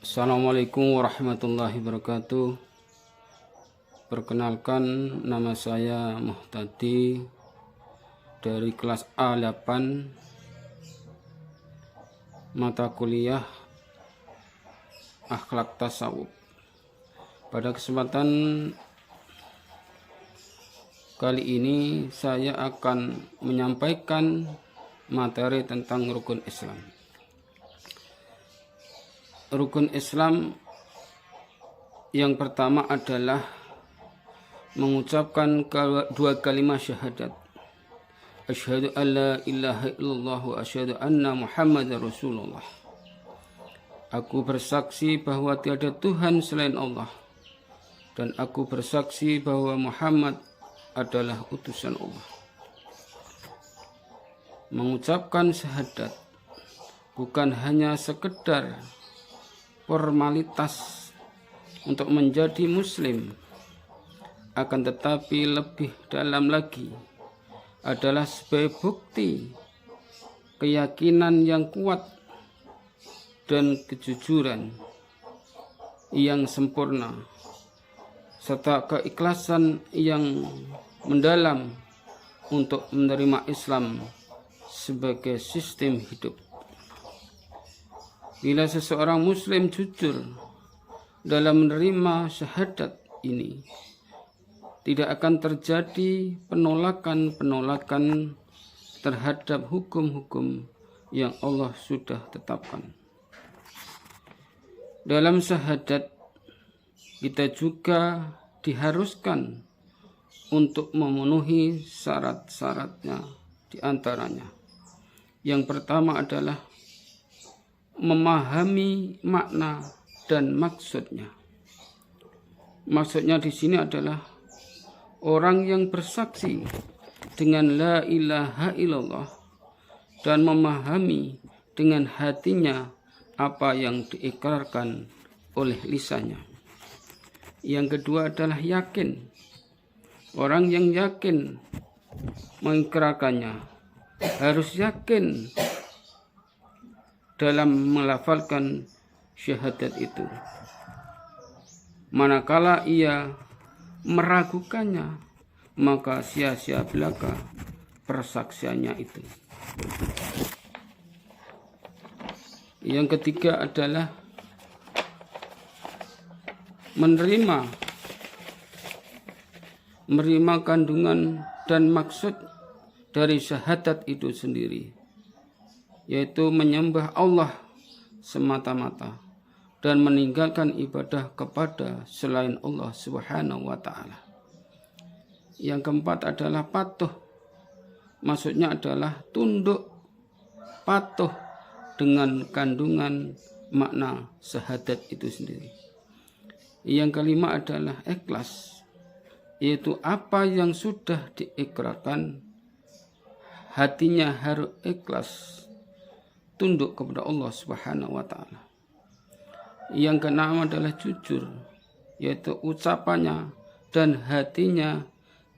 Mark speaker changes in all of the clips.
Speaker 1: Assalamualaikum warahmatullahi wabarakatuh. Perkenalkan, nama saya Muhtadi dari kelas A8 mata kuliah Akhlak Tasawuf. Pada kesempatan kali ini saya akan menyampaikan materi tentang rukun Islam. Rukun Islam yang pertama adalah mengucapkan dua kalimat syahadat. Asyhadu an la ilaha illallah wa asyhadu anna Muhammadar Rasulullah. Aku bersaksi bahwa tiada Tuhan selain Allah, dan aku bersaksi bahwa Muhammad adalah utusan Allah. Mengucapkan syahadat bukan hanya sekedar formalitas untuk menjadi muslim, akan tetapi lebih dalam lagi adalah sebagai bukti keyakinan yang kuat dan kejujuran yang sempurna serta keikhlasan yang mendalam untuk menerima Islam sebagai sistem hidup. Bila seseorang muslim jujur dalam menerima syahadat ini, tidak akan terjadi penolakan-penolakan terhadap hukum-hukum yang Allah sudah tetapkan. Dalam syahadat, kita juga diharuskan untuk memenuhi syarat-syaratnya. Di antaranya, yang pertama adalah memahami makna dan maksudnya. Maksudnya di sini adalah orang yang bersaksi dengan la ilaha illallah dan memahami dengan hatinya apa yang diikrarkan oleh lisannya. Yang kedua adalah yakin. Orang yang yakin mengikrarkannya harus yakin dalam melafalkan syahadat itu. Manakala ia meragukannya, maka sia-sia belaka persaksiannya itu. Yang ketiga adalah menerima kandungan dan maksud dari syahadat itu sendiri, yaitu menyembah Allah semata-mata dan meninggalkan ibadah kepada selain Allah Subhanahu wa ta'ala. Yang keempat adalah patuh. Maksudnya adalah tunduk, patuh dengan kandungan makna syahadat itu sendiri. Yang kelima adalah ikhlas, yaitu apa yang sudah diikrarkan, hatinya harus ikhlas, tunduk kepada Allah Subhanahu wa ta'ala. Yang keenam adalah jujur, yaitu ucapannya dan hatinya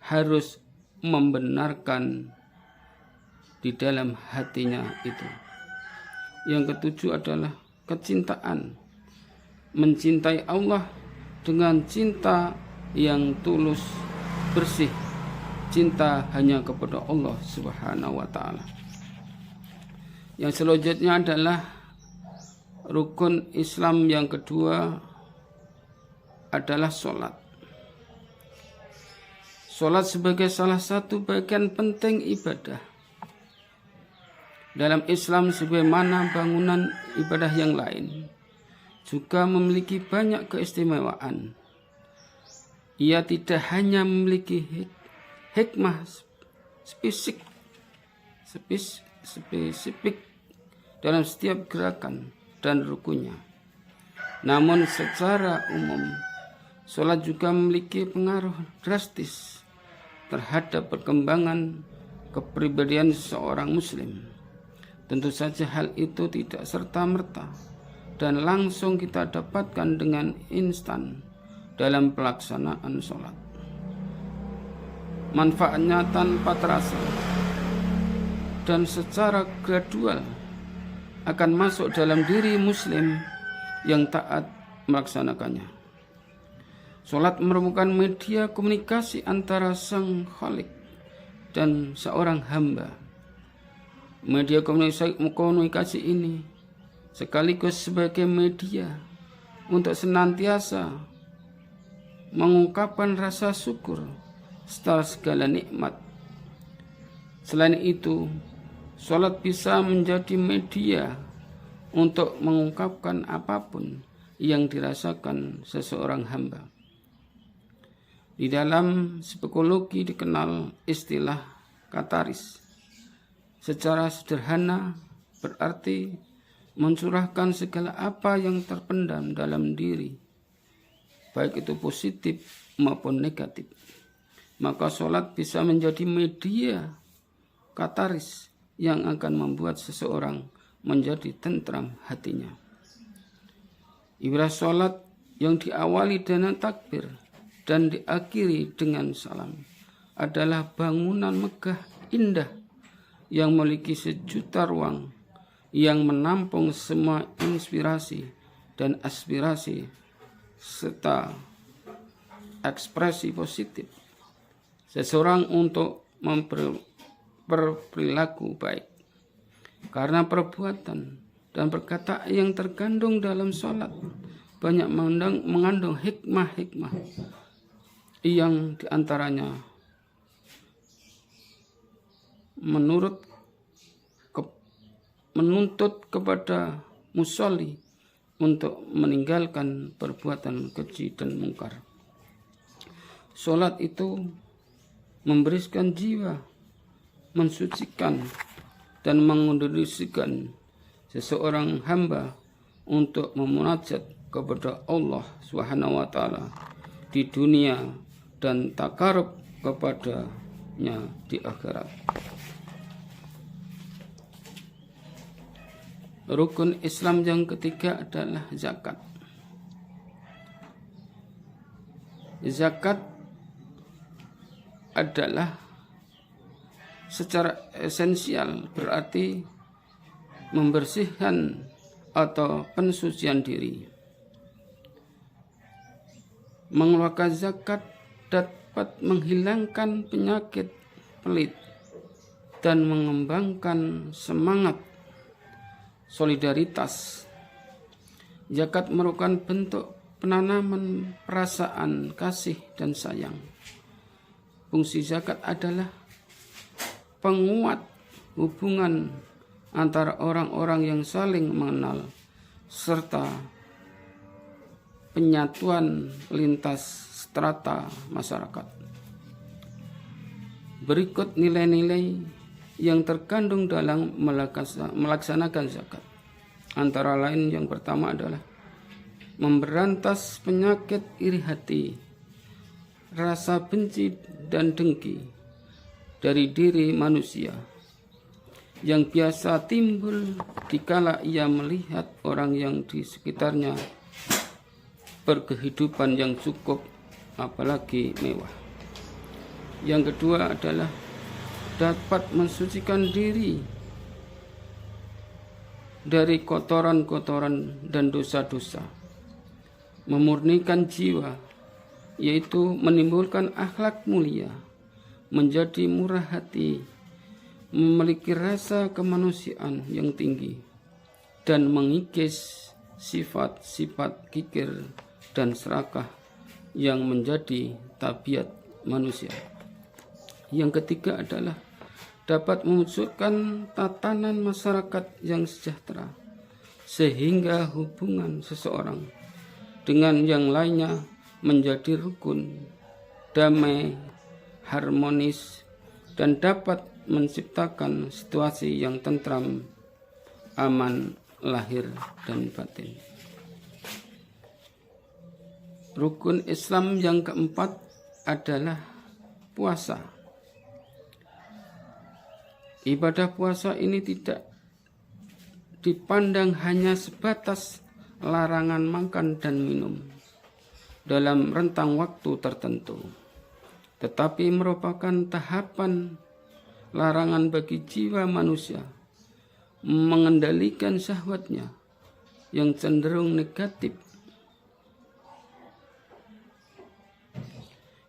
Speaker 1: harus membenarkan di dalam hatinya itu. Yang ketujuh adalah kecintaan, mencintai Allah dengan cinta yang tulus, bersih, cinta hanya kepada Allah Subhanahu wa ta'ala. Yang selanjutnya adalah rukun Islam yang kedua adalah sholat. Sholat sebagai salah satu bagian penting ibadah. Dalam Islam sebagaimana bangunan ibadah yang lain, juga memiliki banyak keistimewaan. Ia tidak hanya memiliki hikmah spesifik dalam setiap gerakan dan rukunnya, namun secara umum sholat juga memiliki pengaruh drastis terhadap perkembangan kepribadian seorang muslim. Tentu saja hal itu tidak serta-merta dan langsung kita dapatkan dengan instan dalam pelaksanaan sholat. Manfaatnya tanpa terasa dan secara gradual akan masuk dalam diri muslim yang taat melaksanakannya. Salat merupakan media komunikasi antara Sang Khalik dan seorang hamba. Media komunikasi ini sekaligus sebagai media untuk senantiasa mengungkapkan rasa syukur setelah segala nikmat. Selain itu, salat bisa menjadi media untuk mengungkapkan apapun yang dirasakan seseorang hamba. Di dalam psikologi dikenal istilah kataris. Secara sederhana berarti mencurahkan segala apa yang terpendam dalam diri, baik itu positif maupun negatif. Maka sholat bisa menjadi media kataris yang akan membuat seseorang menjadi tentram hatinya. Ibadah sholat yang diawali dengan takbir dan diakhiri dengan salam adalah bangunan megah indah yang memiliki sejuta ruang yang menampung semua inspirasi dan aspirasi serta ekspresi positif seseorang untuk berperilaku baik. Karena perbuatan dan perkataan yang terkandung dalam sholat banyak mengandung hikmah-hikmah yang diantaranya menuntut kepada musolli untuk meninggalkan perbuatan keji dan mungkar. Sholat itu membersihkan jiwa, mensucikan dan mengondisikan seseorang hamba untuk memunajat kepada Allah Subhanahu wa taala di dunia dan takarub kepadanya di akhirat. Rukun Islam yang ketiga adalah zakat. Zakat adalah secara esensial berarti membersihkan atau pensucian diri. Mengeluarkan zakat dapat menghilangkan penyakit pelit dan mengembangkan semangat solidaritas. Zakat merupakan bentuk penanaman perasaan kasih dan sayang. Fungsi zakat adalah penguat hubungan antara orang-orang yang saling mengenal serta penyatuan lintas strata masyarakat. Berikut nilai-nilai yang terkandung dalam melaksanakan zakat. Antara lain yang pertama adalah memberantas penyakit iri hati, rasa benci dan dengki dari diri manusia yang biasa timbul dikala ia melihat orang yang di sekitarnya berkehidupan yang cukup apalagi mewah. Yang kedua adalah dapat mensucikan diri dari kotoran-kotoran dan dosa-dosa, memurnikan jiwa, yaitu menimbulkan akhlak mulia, menjadi murah hati, memiliki rasa kemanusiaan yang tinggi, dan mengikis sifat-sifat kikir dan serakah yang menjadi tabiat manusia. Yang ketiga adalah dapat mewujudkan tatanan masyarakat yang sejahtera, sehingga hubungan seseorang dengan yang lainnya menjadi rukun, damai, harmonis, dan dapat menciptakan situasi yang tentram, aman, lahir dan batin. Rukun Islam yang keempat adalah puasa. Ibadah puasa ini tidak dipandang hanya sebatas larangan makan dan minum dalam rentang waktu tertentu, tetapi merupakan tahapan larangan bagi jiwa manusia mengendalikan syahwatnya yang cenderung negatif.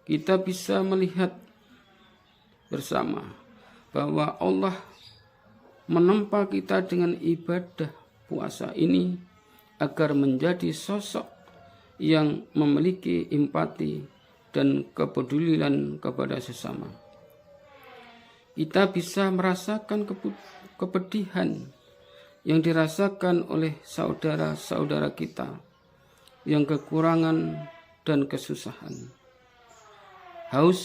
Speaker 1: Kita bisa melihat bersama bahwa Allah menempa kita dengan ibadah puasa ini agar menjadi sosok yang memiliki empati dan kepedulian kepada sesama. Kita bisa merasakan kepedihan yang dirasakan oleh saudara-saudara kita yang kekurangan dan kesusahan. Haus,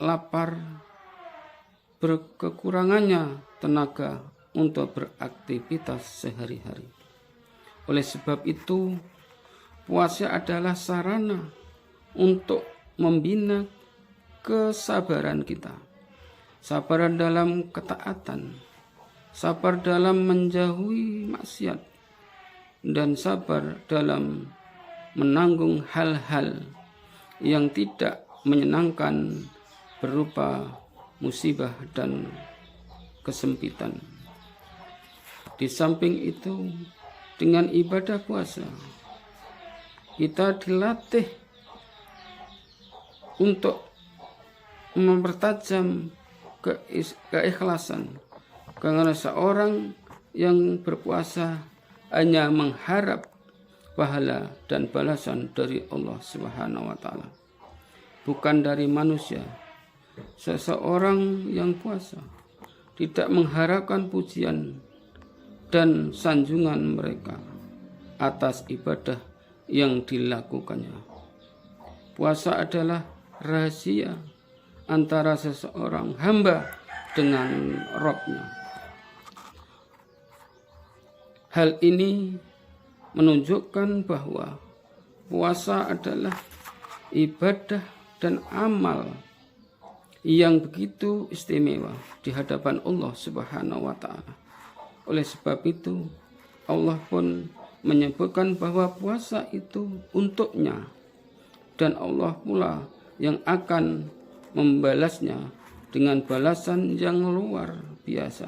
Speaker 1: lapar, berkekurangannya tenaga untuk beraktivitas sehari-hari. Oleh sebab itu, puasa adalah sarana untuk membina kesabaran kita. Sabar dalam ketaatan, sabar dalam menjauhi maksiat, dan sabar dalam menanggung hal-hal yang tidak menyenangkan berupa musibah dan kesempitan. Di samping itu, dengan ibadah puasa, kita dilatih untuk mempertajam keikhlasan, karena seorang yang berpuasa hanya mengharap pahala dan balasan dari Allah Subhanahu wa taala, bukan dari manusia. Seseorang yang puasa tidak mengharapkan pujian dan sanjungan mereka atas ibadah yang dilakukannya. Puasa adalah rahasia antara seseorang hamba dengan Rabb-Nya. Hal ini menunjukkan bahwa puasa adalah ibadah dan amal yang begitu istimewa di hadapan Allah Subhanahu wa taala. Oleh sebab itu, Allah pun menyebutkan bahwa puasa itu untuknya, dan Allah pula yang akan membalasnya dengan balasan yang luar biasa.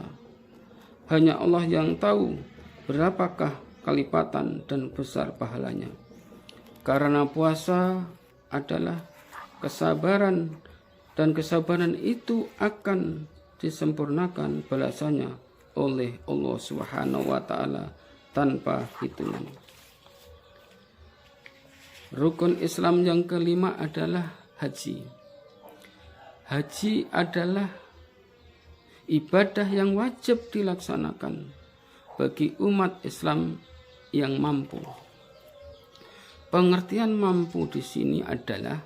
Speaker 1: Hanya Allah yang tahu berapakah kelipatan dan besar pahalanya. Karena puasa adalah kesabaran, dan kesabaran itu akan disempurnakan balasannya oleh Allah Subhanahu wa taala tanpa hitungan. Rukun Islam yang kelima adalah haji. Haji adalah ibadah yang wajib dilaksanakan bagi umat Islam yang mampu. Pengertian mampu di sini adalah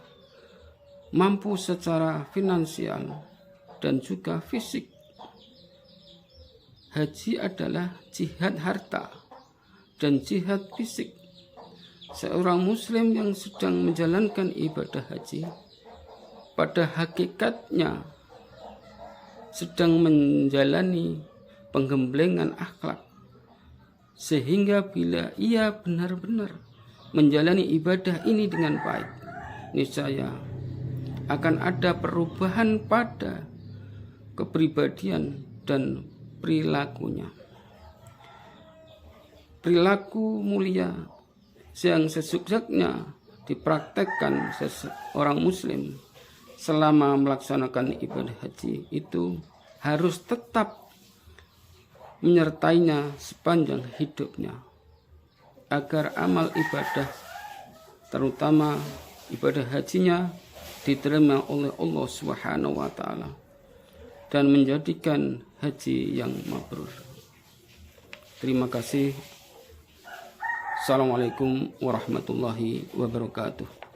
Speaker 1: mampu secara finansial dan juga fisik. Haji adalah jihad harta dan jihad fisik. Seorang muslim yang sedang menjalankan ibadah haji pada hakikatnya sedang menjalani penggemblengan akhlak, sehingga bila ia benar-benar menjalani ibadah ini dengan baik, niscaya akan ada perubahan pada kepribadian dan perilakunya. Perilaku mulia yang sesudahnya dipraktekkan seorang muslim selama melaksanakan ibadah haji itu harus tetap menyertainya sepanjang hidupnya, agar amal ibadah, terutama ibadah hajinya, diterima oleh Allah Subhanahu wa taala dan menjadikan haji yang mabrur. Terima kasih. Assalamualaikum warahmatullahi wabarakatuh.